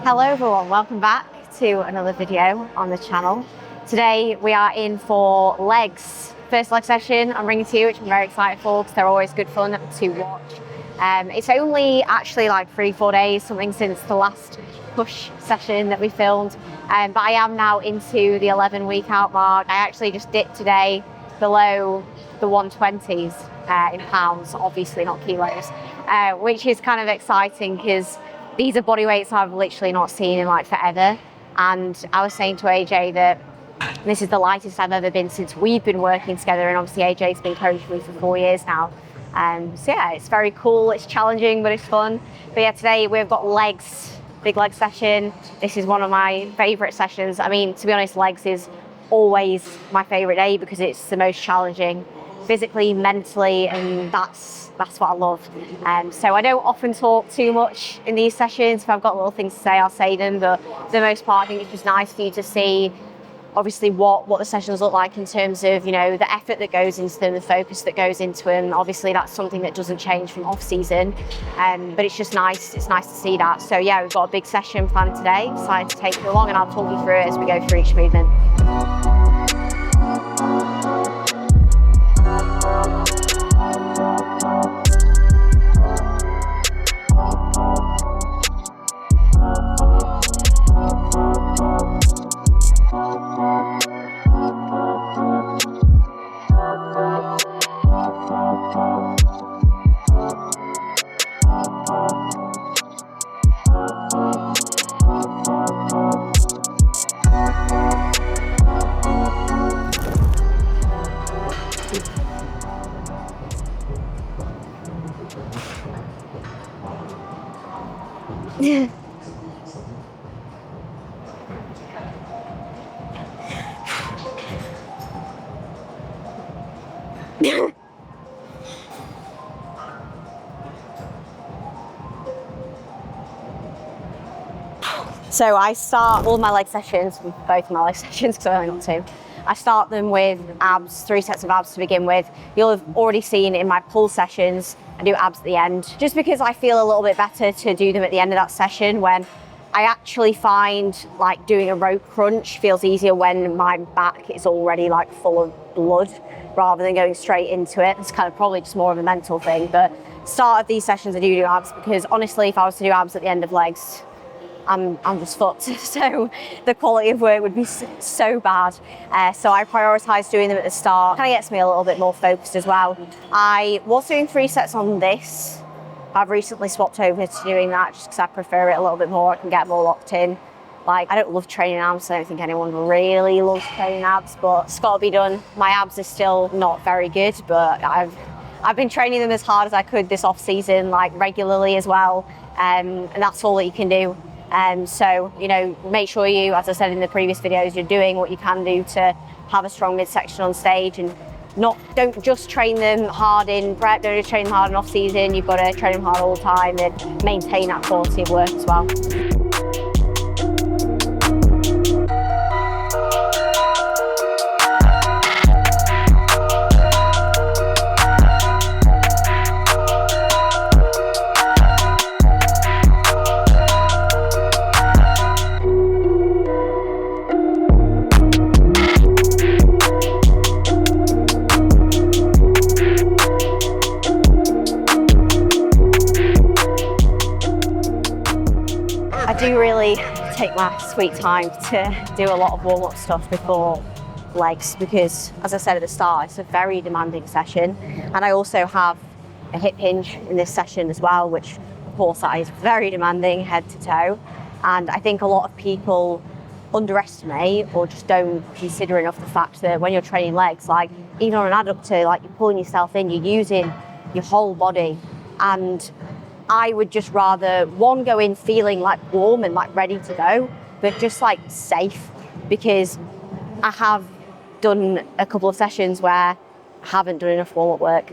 Hello everyone, welcome back to another video on the channel. Today we are in for legs. First leg session I'm bringing to you, which I'm very excited for because they're always good fun to watch. It's only actually like 3-4 days, something since the last push session that we filmed. But I am now into the 11-week out mark. I actually just dipped today below the 120s in pounds, obviously not kilos, which is kind of exciting because these are body weights I've literally not seen in like forever. And I was saying to AJ that this is the lightest I've ever been since we've been working together, and obviously AJ's been coaching me for 4 years now. So yeah, it's very cool, it's challenging, but it's fun. But yeah, today we've got legs, big leg session. This is one of my favorite sessions. I mean, to be honest, legs is always my favorite day because it's the most challenging physically, mentally, and that's what I love. So I don't often talk too much in these sessions. If I've got little things to say, I'll say them, but for the most part, I think it's just nice for you to see obviously what the sessions look like in terms of, you know, the effort that goes into them, the focus that goes into them. Obviously that's something that doesn't change from off season, but it's just nice, it's nice to see that. So yeah, we've got a big session planned today, decided to take you along, and I'll talk you through it as we go through each movement. So I start all my leg sessions, both my leg sessions because I only got 2. I start them with abs, 3 sets of abs to begin with. You'll have already seen in my pull sessions, I do abs at the end, just because I feel a little bit better to do them at the end of that session, when I actually find like doing a rope crunch feels easier when my back is already like full of blood rather than going straight into it. It's kind of probably just more of a mental thing, but start of these sessions I do abs because honestly, if I was to do abs at the end of legs, I'm just fucked. So the quality of work would be so bad. So I prioritise doing them at the start. Kind of gets me a little bit more focused as well. I was doing 3 sets on this. I've recently swapped over to doing that just because I prefer it a little bit more. I can get more locked in. Like, I don't love training abs. I don't think anyone really loves training abs, but it's got to be done. My abs are still not very good, but I've been training them as hard as I could this off season, like regularly as well. And that's all that you can do. So, you know, make sure you, as I said in the previous videos, you're doing what you can do to have a strong midsection on stage, and don't just train them hard in prep, don't just train them hard in off season. You've got to train them hard all the time and maintain that quality of work as well. I do really take my sweet time to do a lot of warm-up stuff before legs because, as I said at the start, it's a very demanding session, and I also have a hip hinge in this session as well, which of course that is very demanding head to toe. And I think a lot of people underestimate or just don't consider enough the fact that when you're training legs, like even on an adductor, like you're pulling yourself in, you're using your whole body. And I would just rather, one, go in feeling like warm and like ready to go, but just like safe, because I have done a couple of sessions where I haven't done enough warm-up work.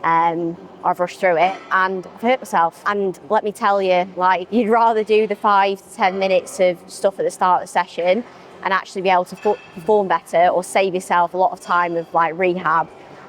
I've rushed through it and I've hurt myself. And let me tell you, like, you'd rather do the 5 to 10 minutes of stuff at the start of the session and actually be able to perform better or save yourself a lot of time of like rehab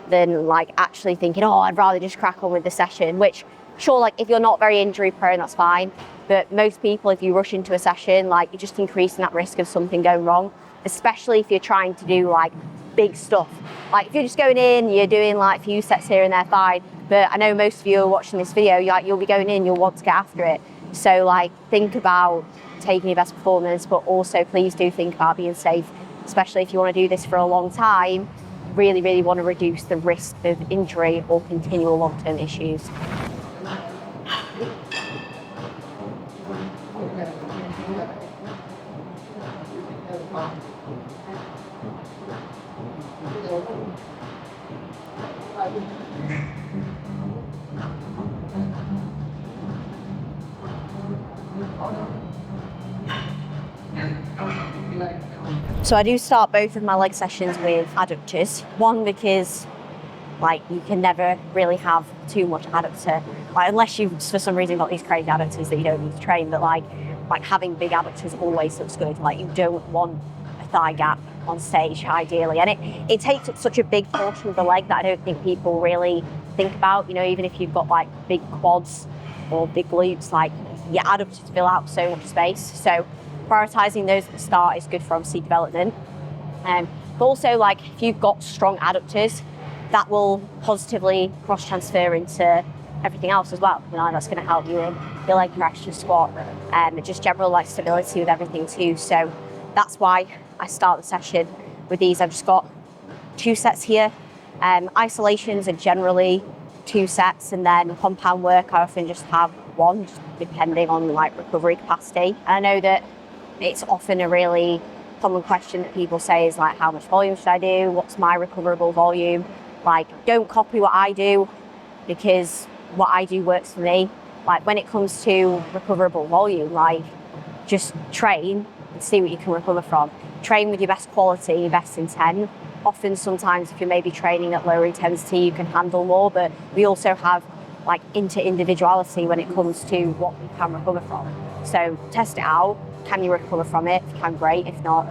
than like actually thinking, oh, I'd rather just crack on with the session, which Sure, like if you're not very injury prone, that's fine. But most people, if you rush into a session, like you're just increasing that risk of something going wrong, especially if you're trying to do like big stuff. Like if you're just going in, you're doing like a few sets here and there, fine. But I know most of you are watching this video, you'll be going in, you'll want to get after it. So like think about taking your best performance, but also please do think about being safe, especially if you want to do this for a long time. Really, really want to reduce the risk of injury or continual long-term issues. So I do start both of my leg sessions with adductors. One, because like you can never really have too much adductor, like, unless you've for some reason got these crazy adductors that you don't need to train, but like having big adductors always looks good. Like you don't want a thigh gap on stage ideally, and it takes up such a big portion of the leg that I don't think people really think about. You know, even if you've got like big quads or big glutes, like your adductors fill out so much space. So prioritizing those at the start is good for obviously development. But also, like if you've got strong adductors, that will positively cross transfer into everything else as well. You know, that's going to help you in your leg press, your squat, and just general like stability with everything too. So that's why I start the session with these. I've just got 2 sets here. Isolations are generally 2 sets, and then compound work I often just have 1, just depending on like recovery capacity. And I know that it's often a really common question that people say is like, how much volume should I do? What's my recoverable volume? Like, don't copy what I do, because what I do works for me. Like when it comes to recoverable volume, like just train and see what you can recover from. Train with your best quality, your best intent. Often sometimes if you're maybe training at lower intensity, you can handle more, but we also have like individuality when it comes to what we can recover from. So test it out. Can you recover from it? If you can, great. If not,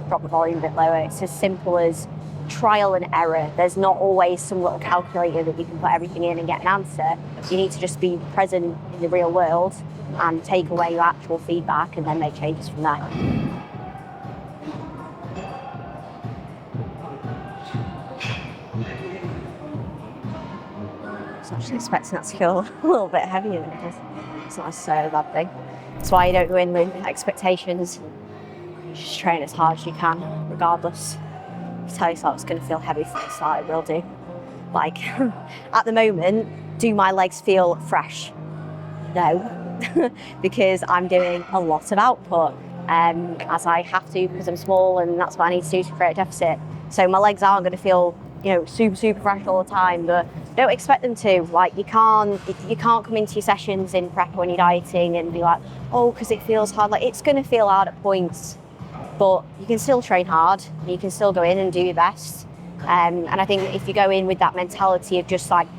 drop the volume a bit lower. It's as simple as trial and error. There's not always some little calculator that you can put everything in and get an answer. You need to just be present in the real world and take away your actual feedback and then make changes from there. I was actually expecting that to feel a little bit heavier than it is. It's not necessarily a bad thing. That's why you don't go in with expectations. You just train as hard as you can, regardless. If you tell yourself it's going to feel heavy from the start, it will do. Like, at the moment, do my legs feel fresh? No, because I'm doing a lot of output, as I have to because I'm small, and that's what I need to do to create a deficit. So my legs aren't going to feel, you know, super fresh all the time, but don't expect them to. Like you can't come into your sessions in prep when you're dieting and be like, oh, because it feels hard. Like it's going to feel hard at points, but you can still train hard. You can still go in and do your best. And I think if you go in with that mentality of just like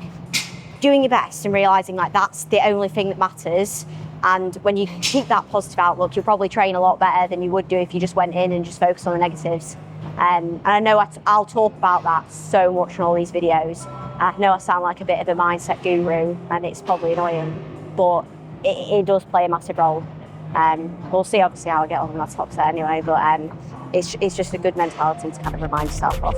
doing your best and realizing like that's the only thing that matters, and when you keep that positive outlook, you'll probably train a lot better than you would do if you just went in and just focused on the negatives. And I know I'll talk about that so much in all these videos. I know I sound like a bit of a mindset guru, and it's probably annoying, but it does play a massive role. We'll see obviously how I get on in that top set anyway, but it's just a good mentality to kind of remind yourself of.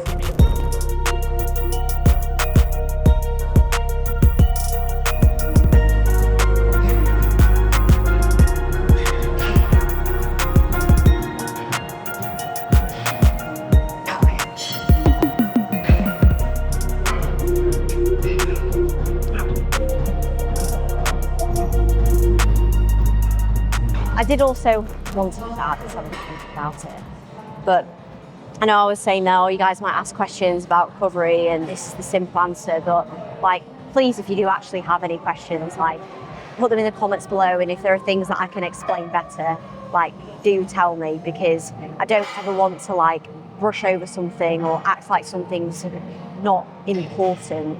I did also want to add something about it, but I know I was saying no, you guys might ask questions about recovery and this is the simple answer, but like, please, if you do actually have any questions, like put them in the comments below, and if there are things that I can explain better, like do tell me, because I don't ever want to like brush over something or act like something's not important.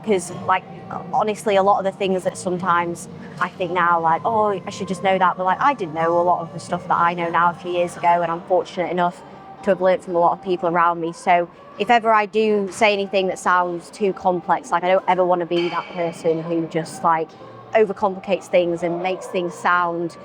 Because like honestly, a lot of the things that sometimes I think now like, oh, I should just know that, but like I didn't know a lot of the stuff that I know now a few years ago, and I'm fortunate enough to have learned from a lot of people around me. So if ever I do say anything that sounds too complex, like I don't ever want to be that person who just like overcomplicates things and makes things sound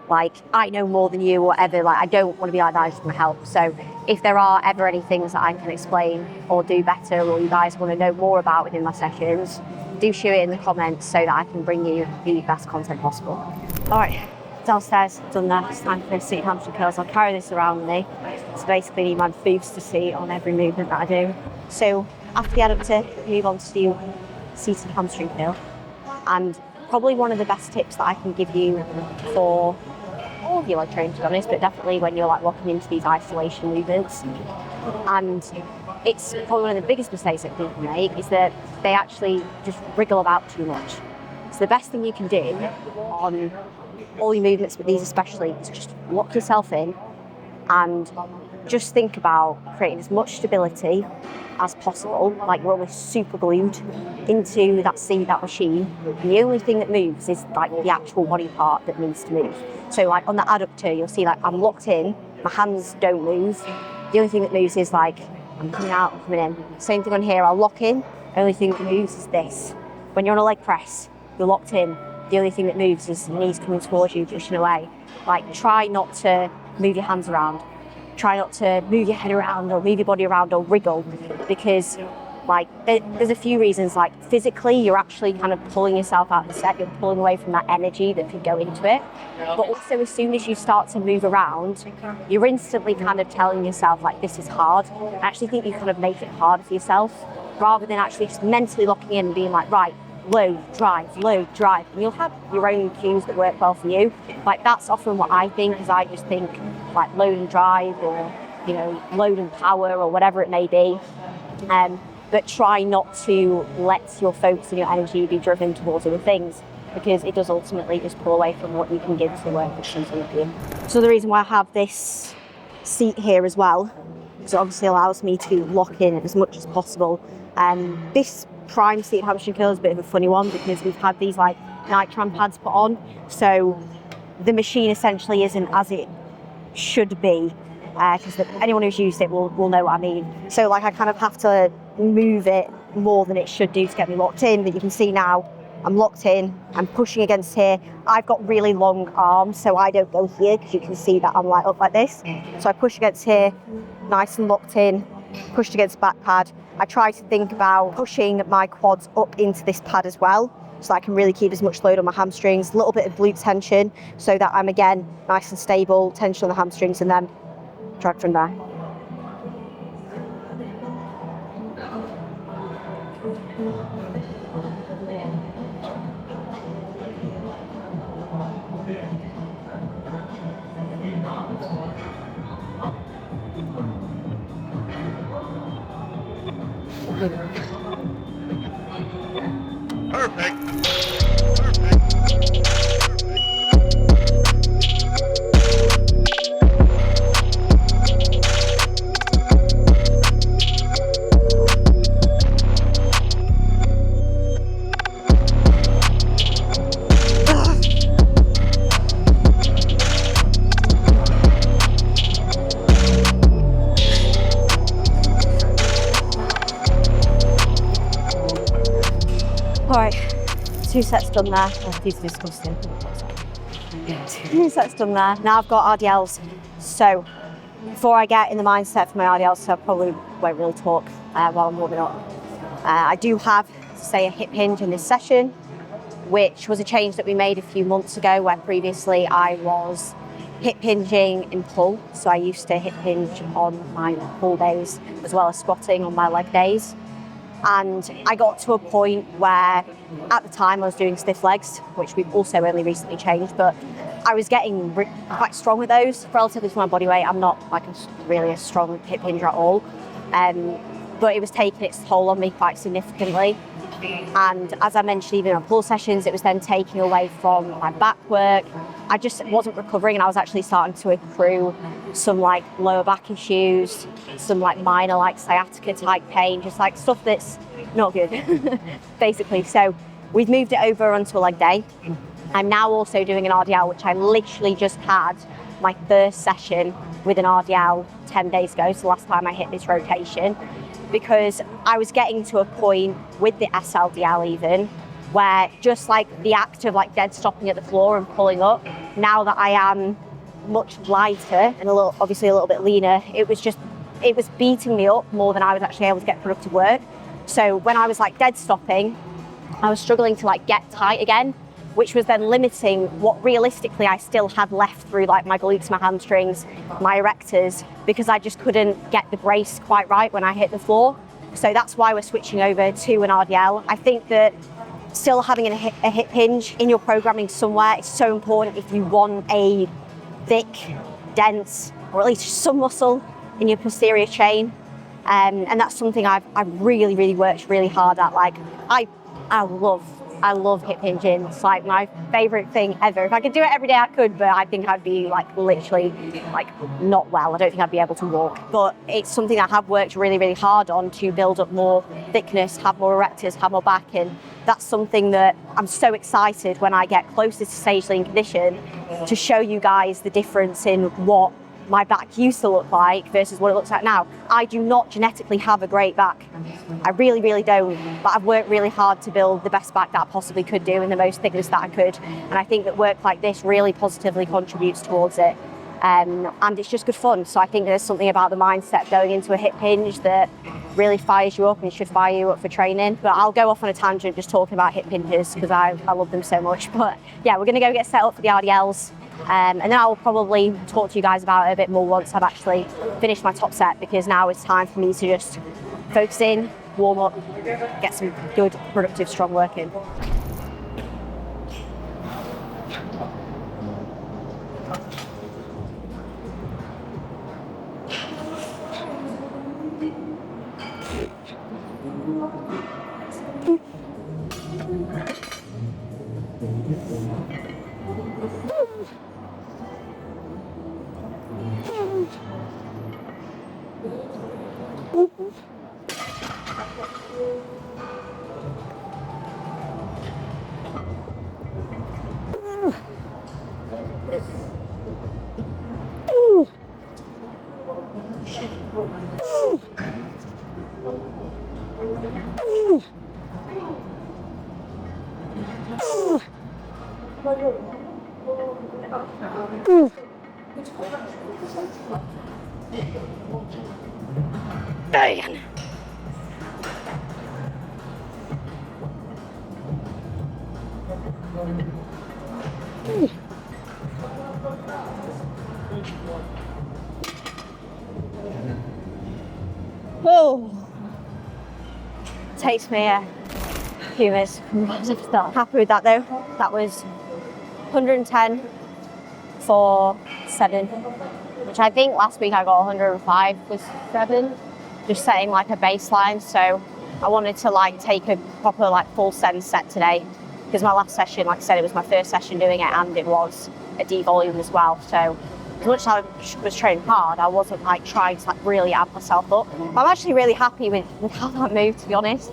like I know more than you or whatever. Like I don't want to be like that, I just want to help. So if there are ever any things that I can explain or do better, or you guys want to know more about within my sessions, do shoot it in the comments so that I can bring you the best content possible. All right, downstairs, done that. It's time for seated hamstring curls. I'll carry this around with me. So basically need my boost to see on every movement that I do. So after the adductor, move on to do seated hamstring curl. And probably one of the best tips that I can give you for all of your leg training, to be honest, but definitely when you're like locking into these isolation movements. And it's probably one of the biggest mistakes that people make is that they actually just wriggle about too much. So the best thing you can do on all your movements, but these especially, is just lock yourself in and just think about creating as much stability as possible, like you're almost super glued into that seat, that machine. And the only thing that moves is like the actual body part that needs to move. So like on the adductor, you'll see like I'm locked in, my hands don't move. The only thing that moves is like I'm coming out, I'm coming in. Same thing on here, I'll lock in, the only thing that moves is this. When you're on a leg press, you're locked in, the only thing that moves is the knees coming towards you, pushing away. Like try not to move your hands around. Try not to move your head around or move your body around or wriggle, because like there's a few reasons. Like physically you're actually kind of pulling yourself out of the set, you're pulling away from that energy that could go into it. But also as soon as you start to move around, you're instantly kind of telling yourself like this is hard. I actually think you kind of make it harder for yourself rather than actually just mentally locking in and being like, right, load, drive. And you'll have your own cues that work well for you. Like that's often what I think, because I just think like load and drive, or you know, load and power, or whatever it may be. But try not to let your focus and your energy be driven towards other things, because it does ultimately just pull away from what you can give to the work that's in front of you. So the reason why I have this seat here as well, because it obviously allows me to lock in as much as possible. This prime seated hamstring curl is a bit of a funny one, because we've had these like nitram pads put on, so the machine essentially isn't as it should be, because anyone who's used it will know what I mean. So like I kind of have to move it more than it should do to get me locked in, but you can see now I'm locked in, I'm pushing against here. I've got really long arms, so I don't go here, because you can see that I'm like up like this. So I push against here, nice and locked in, pushed against the back pad. I try to think about pushing my quads up into this pad as well, so I can really keep as much load on my hamstrings, a little bit of glute tension, so that I'm again nice and stable, tension on the hamstrings, and then drag from there. Perfect. All right, 2 sets done there. Oh, these are disgusting. 2 sets done there. Now I've got RDLs. So before I get in the mindset for my RDLs, so I probably won't really talk while I'm warming up. I do have, say, a hip hinge in this session, which was a change that we made a few months ago, where previously I was hip hinging in pull. So I used to hip hinge on my pull days as well as squatting on my leg days. And I got to a point where at the time I was doing stiff legs, which we've also only recently changed, but I was getting quite strong with those. Relatively to my body weight, I'm not like really a strong hip hinger at all. But it was taking its toll on me quite significantly. And as I mentioned, even in pull sessions, it was then taking away from my back work. I just wasn't recovering, and I was actually starting to accrue some like lower back issues, some like minor like sciatica type pain, just like stuff that's not good, basically. So we've moved it over onto a leg day. I'm now also doing an RDL, which I literally just had my first session with an RDL 10 days ago, so the last time I hit this rotation, because I was getting to a point with the SLDL even where just like the act of like dead stopping at the floor and pulling up, now that I am much lighter and obviously a little bit leaner, it was beating me up more than I was actually able to get productive work. So when I was like dead stopping, I was struggling to like get tight again, which was then limiting what realistically I still had left through like my glutes, my hamstrings, my erectors, because I just couldn't get the brace quite right when I hit the floor. So that's why we're switching over to an RDL. I think that still having a hip hinge in your programming somewhere is so important if you want a thick, dense, or at least some muscle in your posterior chain. And that's something I've really, really worked really hard at. Like I love hip hinging. It's like my favorite thing ever. If I could do it every day, I could, but I think I'd be like literally like not well. I don't think I'd be able to walk. But it's something I have worked really, really hard on to build up more thickness, have more erectors, have more back. And that's something that I'm so excited when I get closer to stage lean condition to show you guys the difference in what my back used to look like versus what it looks like now. I do not genetically have a great back. I really, really don't. But I've worked really hard to build the best back that I possibly could do and the most thickness that I could. And I think that work like this really positively contributes towards it. And it's just good fun. So I think there's something about the mindset going into a hip hinge that really fires you up and should fire you up for training. But I'll go off on a tangent just talking about hip hinges because I love them so much. But yeah, we're going to go get set up for the RDLs. And then I'll probably talk to you guys about it a bit more once I've actually finished my top set, because now it's time for me to just focus in, warm up, get some good, productive, strong work in. Dang. Oh, takes me a few minutes. Happy with that though. That was 110 for 7, which I think last week I got 105 with 7. Just setting like a baseline. So I wanted to like take a proper like full send set today, because my last session, like I said, it was my first session doing it and it was a D volume as well. So as much as I was training hard, I wasn't like trying to like really amp myself up. But I'm actually really happy with how that moved, to be honest.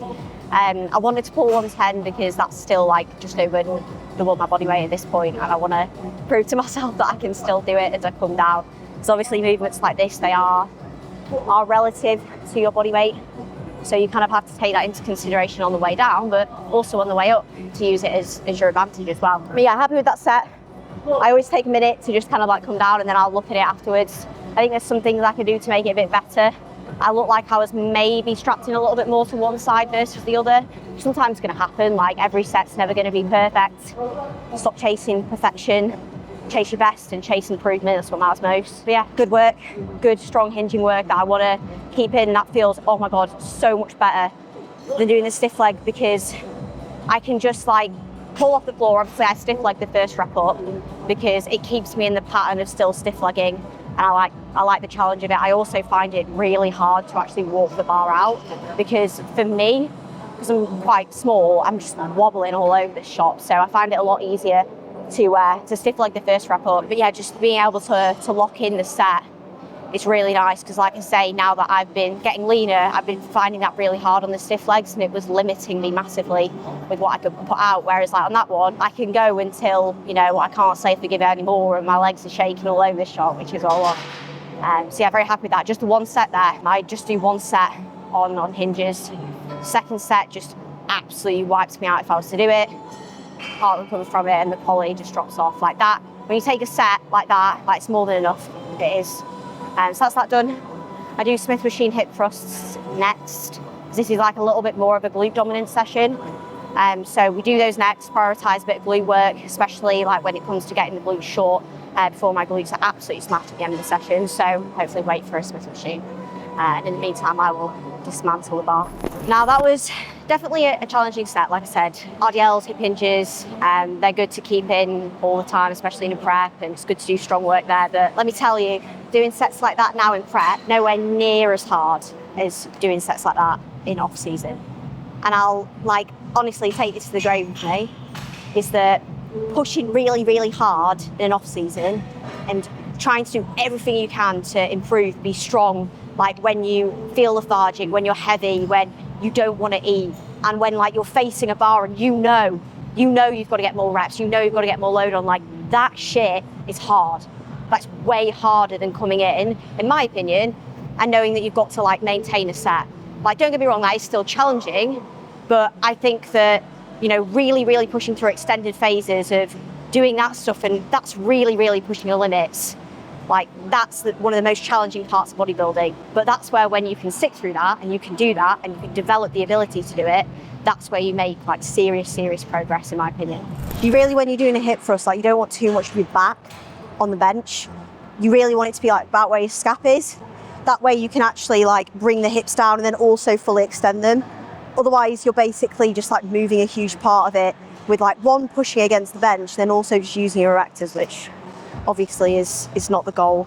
I wanted to pull 110 because that's still like just over double my body weight at this point, and I want to prove to myself that I can still do it as I come down. So obviously movements like this, they are relative to your body weight. So you kind of have to take that into consideration on the way down, but also on the way up to use it as your advantage as well. But yeah, happy with that set. I always take a minute to just kind of like come down and then I'll look at it afterwards. I think there's some things I can do to make it a bit better. I look like I was maybe strapped in a little bit more to one side versus the other. Sometimes it's going to happen, like every set's never going to be perfect. Stop chasing perfection, chase your best and chase improvement, that's what matters most. But yeah, good work, good strong hinging work that I want to keep in. That feels, oh my God, so much better than doing the stiff leg, because I can just like pull off the floor. Obviously I stiff leg the first rep up because it keeps me in the pattern of still stiff legging, and I like the challenge of it. I also find it really hard to actually walk the bar out, because for me, because I'm quite small, I'm just wobbling all over the shop. So I find it a lot easier to stiff leg the first rep up. But yeah, just being able to lock in the set, it's really nice, because like I say, now that I've been getting leaner, I've been finding that really hard on the stiff legs, and it was limiting me massively with what I could put out. Whereas like on that one, I can go until, you know, I can't safely give it anymore and my legs are shaking all over the shop, which is all I want. So yeah, very happy with that. Just the one set there. I just do one set on hinges. Second set just absolutely wipes me out if I was to do it. Can't recover from it, and the poly just drops off like that. When you take a set like that, like it's more than enough. It is. So that's that done. I do Smith machine hip thrusts next. This is like a little bit more of a glute dominant session. So we do those next, prioritise a bit of glute work, especially like when it comes to getting the glutes short before my glutes are absolutely smashed at the end of the session. So hopefully wait for a Smith machine. And in the meantime, I will dismantle the bar. Now that was definitely a challenging set, like I said. RDLs, hip hinges, they're good to keep in all the time, especially in a prep, and it's good to do strong work there. But let me tell you, doing sets like that now in prep, nowhere near as hard as doing sets like that in off season. And I'll like honestly take this to the grave with me, is that pushing really, really hard in an off season and trying to do everything you can to improve, be strong, like when you feel lethargic, when you're heavy, when you don't want to eat, and when like you're facing a bar and you know you've got to get more reps, you've got to get more load on, like that shit is hard. That's way harder than coming in my opinion, and knowing that you've got to like maintain a set. Like, don't get me wrong, that is still challenging, but I think that, you know, really, really pushing through extended phases of doing that stuff, and that's really, really pushing your limits. Like, that's one of the most challenging parts of bodybuilding. But that's where, when you can stick through that, and you can do that, and you can develop the ability to do it, that's where you make like serious progress, in my opinion. You really, when you're doing a hip thrust, like you don't want too much of your back on the bench. You really want it to be like about where your scap is. That way you can actually like bring the hips down and then also fully extend them. Otherwise, you're basically just like moving a huge part of it with like one pushing against the bench, then also just using your erectors, which obviously is not the goal.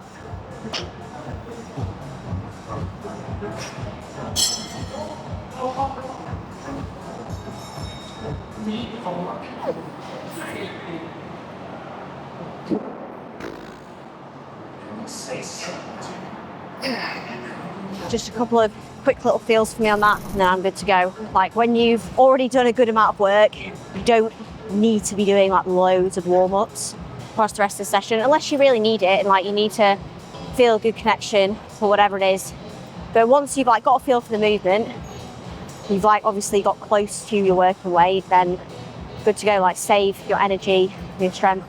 Just a couple of quick little feels for me on that, and then I'm good to go. Like, when you've already done a good amount of work, you don't need to be doing like loads of warm-ups across the rest of the session, unless you really need it and like you need to feel a good connection for whatever it is. But once you've like got a feel for the movement, you've like obviously got close to your working weight, then good to go. Like, save your energy, your strength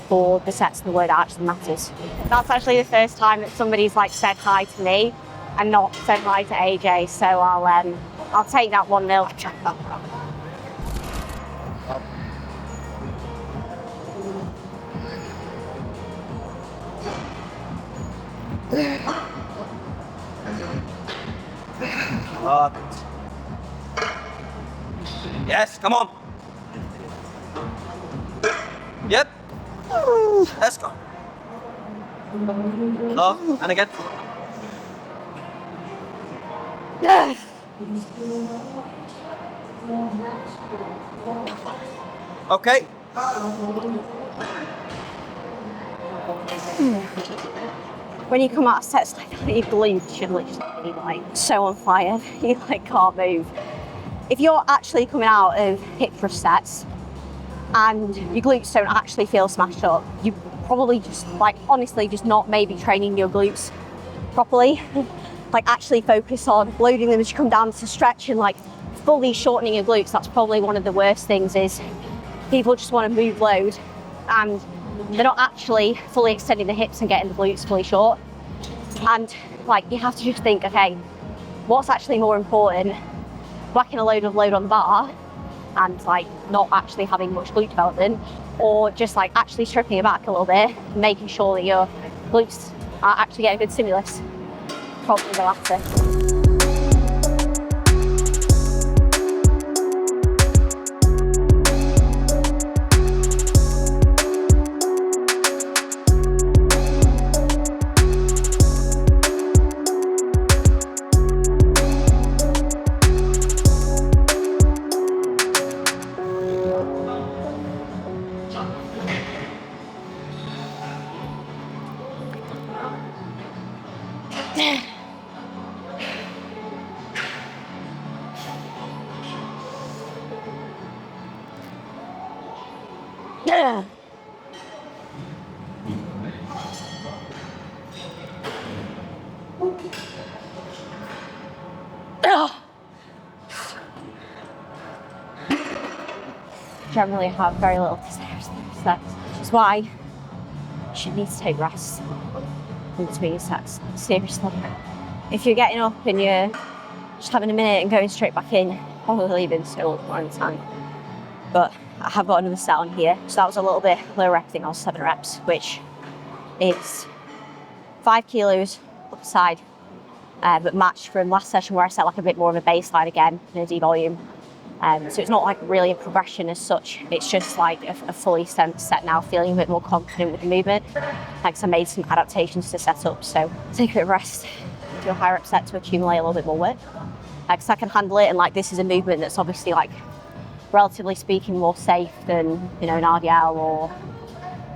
for the sets and the work that actually matters. That's actually the first time that somebody's like said hi to me and not said hi to AJ, so I'll take that 1-0. Yes, come on. Yep. Let's go. Oh, and again. Okay. When you come out of sets like that, your glutes should literally be like so on fire, you like can't move. If you're actually coming out of hip thrust sets and your glutes don't actually feel smashed up, you probably just like honestly just not maybe training your glutes properly. Like, actually focus on loading them as you come down to stretch and like fully shortening your glutes. That's probably one of the worst things, is people just want to move load and they're not actually fully extending the hips and getting the glutes fully short. And like, you have to just think, okay, what's actually more important? Whacking a load on the bar and like not actually having much glute development, or just like actually stripping it back a little bit, making sure that your glutes are actually getting a good stimulus? Probably the latter. generally have very little to say after those sets, which is why you should need to take rests in between sets. Seriously. If you're getting up and you're just having a minute and going straight back in, probably leaving so much more in time. But I have got another set on here. So that was a little bit low rep, I think I was 7 reps, which is 5 kilos up the side, but matched from last session where I set like a bit more of a baseline again in a D volume. So it's not like really a progression as such. It's just like a fully set now, feeling a bit more confident with the movement. Like I made some adaptations to set up. So take a bit of rest, do a high rep set to accumulate a little bit more work. Because I can handle it, and like this is a movement that's obviously like relatively speaking more safe than, you know, an RDL or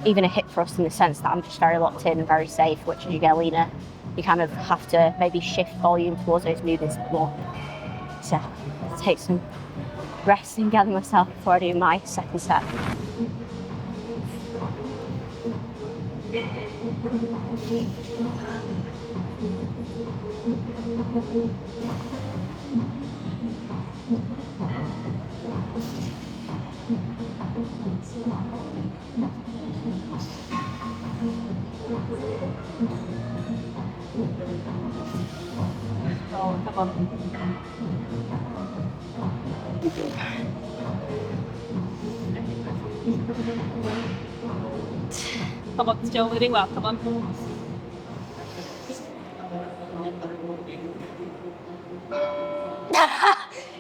even a hip thrust, in the sense that I'm just very locked in and very safe, which as you get leaner, you kind of have to maybe shift volume towards those movements more. So let's take some rest and gather myself before I do my second set. Oh, come on. Come on, still doing well, come on.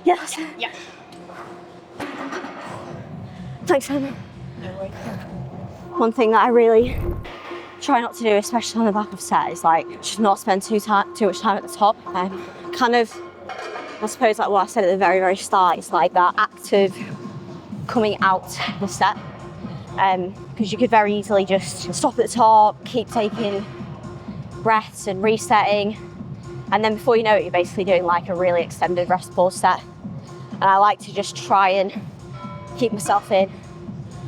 Yes. Yeah. Thanks, Hannah. One thing that I really try not to do, especially on the back of set, is like just not spend too much time at the top. Kind of, I suppose, like what I said at the very, very start, it's like that active coming out the set. Because you could very easily just stop at the top, keep taking breaths and resetting, and then before you know it, you're basically doing like a really extended rest pause set. And I like to just try and keep myself in.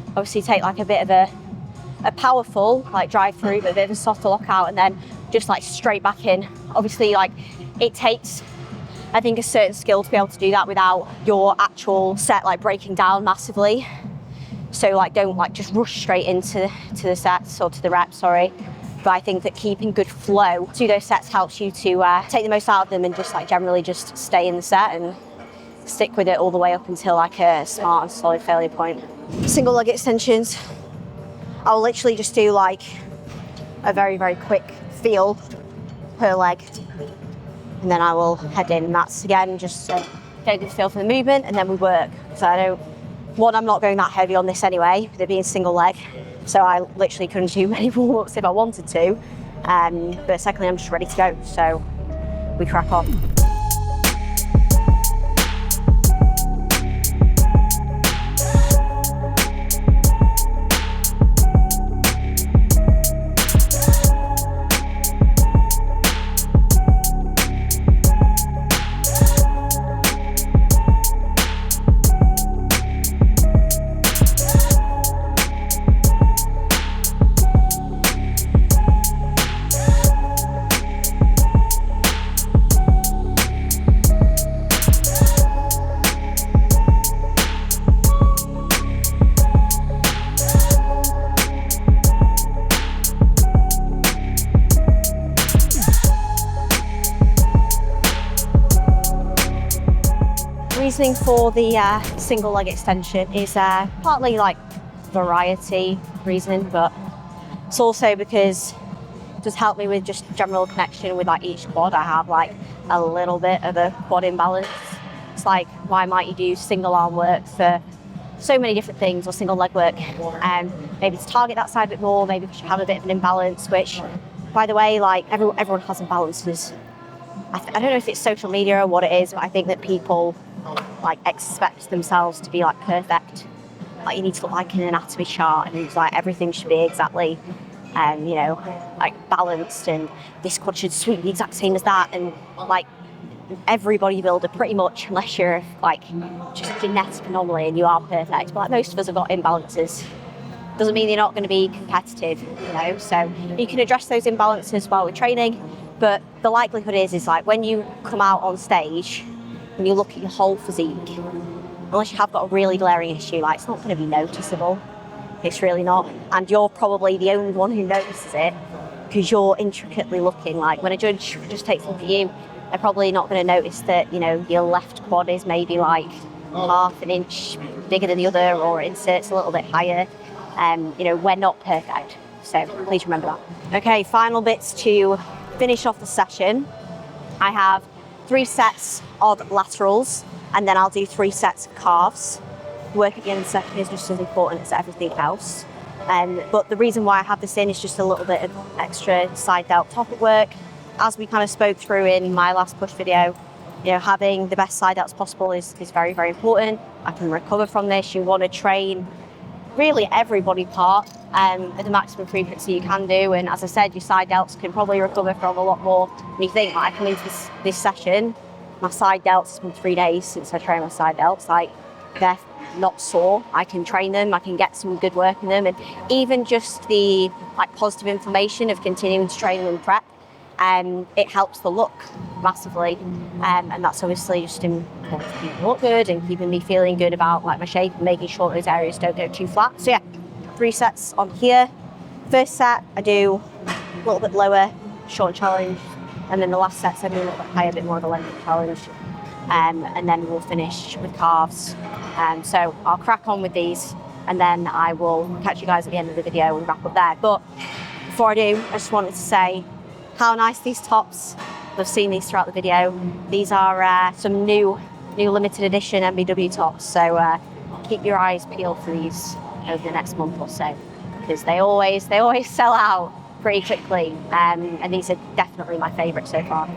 Obviously take like a bit of a powerful like drive through, but a bit of a softer lockout, and then just like straight back in. Obviously, like it takes, I think, a certain skill to be able to do that without your actual set like breaking down massively. So like don't like just rush straight into the sets or to the reps, sorry. But I think that keeping good flow to those sets helps you to take the most out of them and just like generally just stay in the set and stick with it all the way up until like a smart and solid failure point. Single leg extensions, I'll literally just do like a very, very quick feel per leg, and then I will head in. And that's again just get a good feel for the movement, and then we work. So I don't, one, I'm not going that heavy on this anyway, with it being single leg, so I literally couldn't do many warm-ups if I wanted to. But secondly, I'm just ready to go, so we crack on. Reasoning for the single leg extension is partly like variety reasoning, but it's also because it does help me with just general connection with like each quad. I have like a little bit of a quad imbalance. It's like, why might you do single arm work for so many different things, or single leg work, and maybe to target that side a bit more, maybe because you have a bit of an imbalance, which, by the way, like everyone has imbalances. I don't know if it's social media or what it is, but I think that people like expect themselves to be like perfect. Like you need to look like an anatomy chart, and it's like everything should be exactly, you know, like balanced, and this quad should sweep the exact same as that, and like every bodybuilder pretty much, unless you're like just a genetic anomaly and you are perfect, but like most of us have got imbalances. Doesn't mean you're not going to be competitive, you know, so you can address those imbalances while we're training, but the likelihood is like when you come out on stage and you look at your whole physique, unless you have got a really glaring issue, like it's not going to be noticeable. It's really not. And you're probably the only one who notices it because you're intricately looking. Like when a judge just takes a look at you, they're probably not going to notice that, you know, your left quad is maybe like half an inch bigger than the other, or it inserts a little bit higher. You know, we're not perfect. So please remember that. Okay, final bits to finish off the session. I have 3 sets of laterals, and then I'll do 3 sets of calves. Work at the end of the session is just as important as everything else. But the reason why I have this in is just a little bit of extra side delt topic work. As we kind of spoke through in my last push video, you know, having the best side delts possible is very, very important. I can recover from this. You want to train really every body part at the maximum frequency you can do. And as I said, your side delts can probably recover from a lot more when you think, like, I come into this session, my side delts, it's been 3 days since I trained my side delts, like they're not sore. I can train them, I can get some good work in them, and even just the like positive information of continuing to train and prep, it helps the look massively, and that's obviously just important to keep me look good and keeping me feeling good about like my shape and making sure those areas don't go too flat. So yeah, 3 sets on here. First set I do a little bit lower, short challenge, and then the last set I do a little bit higher, a bit more of a length challenge, and then we'll finish with calves. So I'll crack on with these, and then I will catch you guys at the end of the video and wrap up there. But before I do, I just wanted to say how nice these tops. I've seen these throughout the video. These are some new limited edition MBW tops. So keep your eyes peeled for these over the next month or so, because they always sell out pretty quickly. And these are definitely my favourite so far.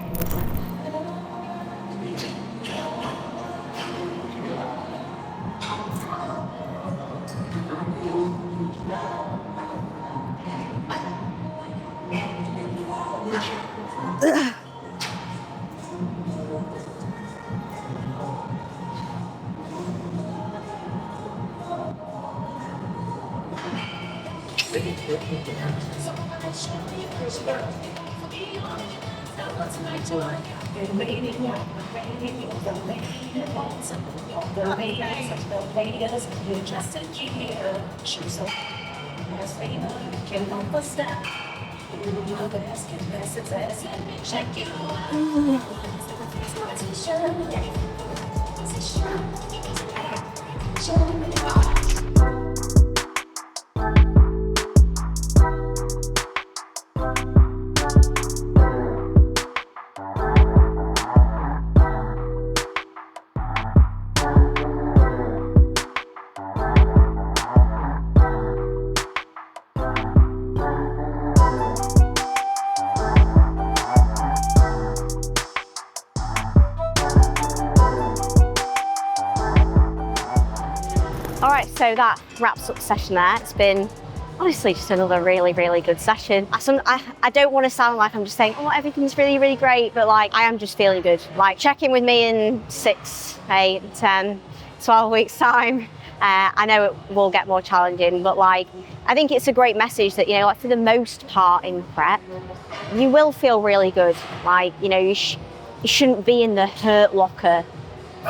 All right, so that wraps up the session there. It's been honestly just another really, really good session. I don't want to sound like I'm just saying, oh, everything's really, really great, but like I am just feeling good. Like check in with me in 6, 8, 10, 12 weeks time. I know it will get more challenging, but like I think it's a great message that, you know, like for the most part in prep, you will feel really good. Like, you know, you shouldn't be in the hurt locker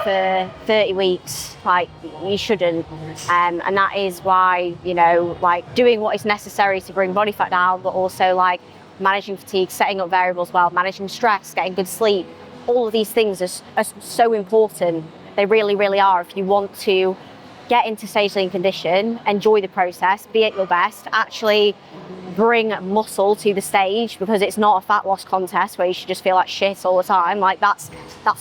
for 30 weeks, like you shouldn't, and that is why, you know, like doing what is necessary to bring body fat down, but also like managing fatigue, setting up variables well, managing stress, getting good sleep, all of these things are so important. They really, really are. If you want to get into stage lean condition, enjoy the process, be at your best, actually bring muscle to the stage, because it's not a fat loss contest where you should just feel like shit all the time. Like that's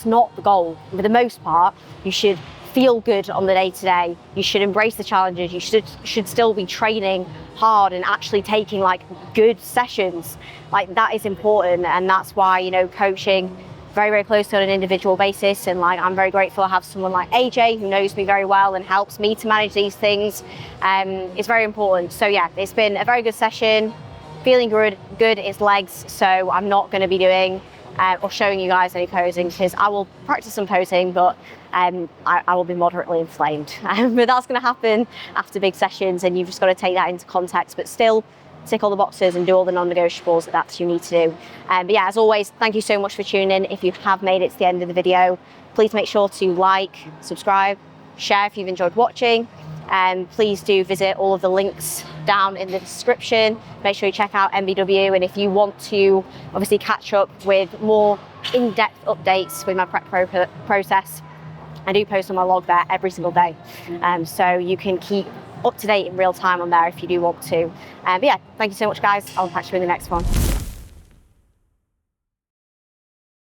not the goal. For the most part, you should feel good on the day-to-day. You should embrace the challenges. You should still be training hard and actually taking like good sessions. Like that is important, and that's why, you know, coaching very, very close to on an individual basis, and like I'm very grateful to have someone like AJ who knows me very well and helps me to manage these things. It's very important. So yeah, it's been a very good session. Feeling good is legs, so I'm not going to be doing or showing you guys any posing, because I will practice some posing, but I will be moderately inflamed. But that's going to happen after big sessions, and you've just got to take that into context, but still tick all the boxes and do all the non-negotiables that you need to do. But yeah, as always, thank you so much for tuning in. If you have made it to the end of the video, please make sure to like, subscribe, share if you've enjoyed watching. And please do visit all of the links down in the description. Make sure you check out MBW, and if you want to obviously catch up with more in-depth updates with my prep process, I do post on my log there every single day. So you can keep up to date in real time on there if you do want to. But yeah, thank you so much guys. I'll catch you in the next one.